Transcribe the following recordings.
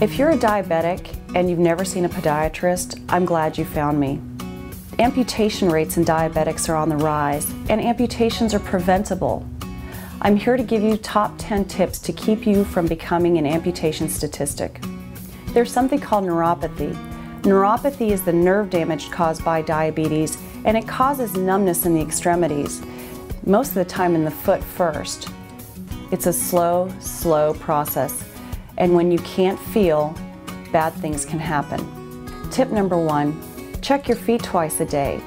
If you're a diabetic and you've never seen a podiatrist, I'm glad you found me. Amputation rates in diabetics are on the rise, and amputations are preventable. I'm here to give you top 10 tips to keep you from becoming an amputation statistic. There's something called neuropathy. Neuropathy is the nerve damage caused by diabetes, and it causes numbness in the extremities, most of the time in the foot first. It's a slow process, and when you can't feel, bad things can happen. Tip number 1, check your feet twice a day.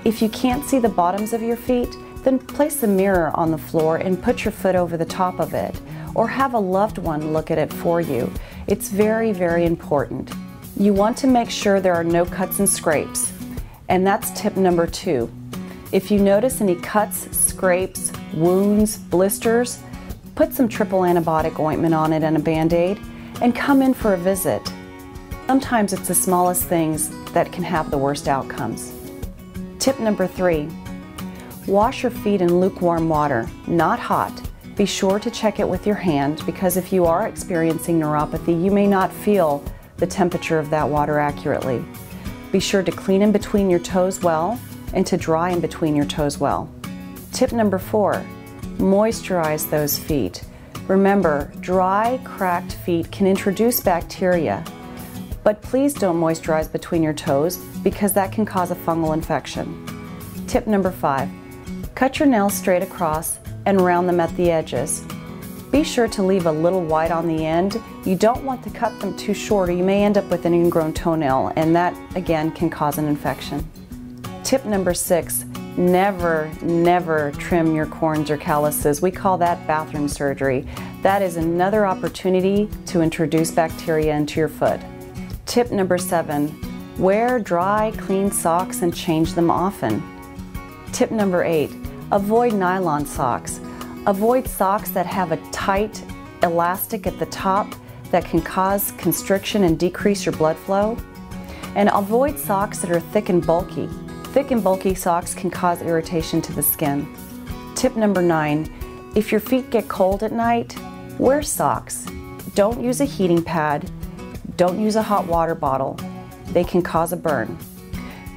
If you can't see the bottoms of your feet, then place a mirror on the floor and put your foot over the top of it, or have a loved one look at it for you. It's very, very important. You want to make sure there are no cuts and scrapes, and that's tip number 2. If you notice any cuts, scrapes, wounds, blisters, put some triple antibiotic ointment on it and a Band-Aid, and come in for a visit. Sometimes it's the smallest things that can have the worst outcomes. Tip number 3, wash your feet in lukewarm water, not hot. Be sure to check it with your hand, because if you are experiencing neuropathy, you may not feel the temperature of that water accurately. Be sure to clean in between your toes well and to dry in between your toes well. Tip number 4, moisturize those feet. Remember, dry, cracked feet can introduce bacteria, but please don't moisturize between your toes because that can cause a fungal infection. Tip number 5, cut your nails straight across and round them at the edges. Be sure to leave a little white on the end. You don't want to cut them too short, or you may end up with an ingrown toenail, and that again can cause an infection. Tip number 6, never trim your corns or calluses. We call that bathroom surgery. That is another opportunity to introduce bacteria into your foot. Tip number 7, wear dry, clean socks and change them often. Tip number 8, avoid nylon socks. Avoid socks that have a tight elastic at the top that can cause constriction and decrease your blood flow. And avoid socks that are thick and bulky. Thick and bulky socks can cause irritation to the skin. Tip number 9, if your feet get cold at night, wear socks. Don't use a heating pad. Don't use a hot water bottle. They can cause a burn.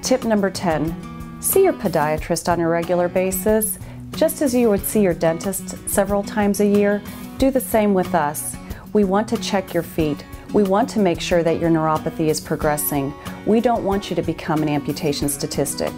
Tip number 10, see your podiatrist on a regular basis. Just as you would see your dentist several times a year, do the same with us. We want to check your feet. We want to make sure that your neuropathy is progressing. We don't want you to become an amputation statistic.